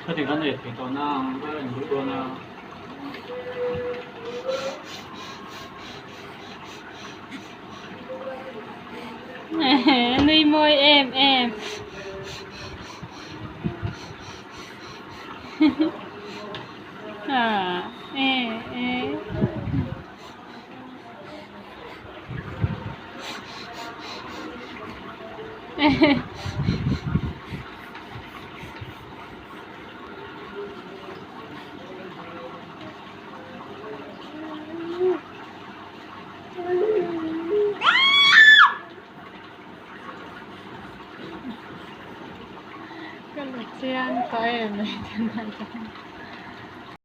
có thể vấn đề thì tao nó có là những đứa nó nuôi môi em à Kasihan ko eh.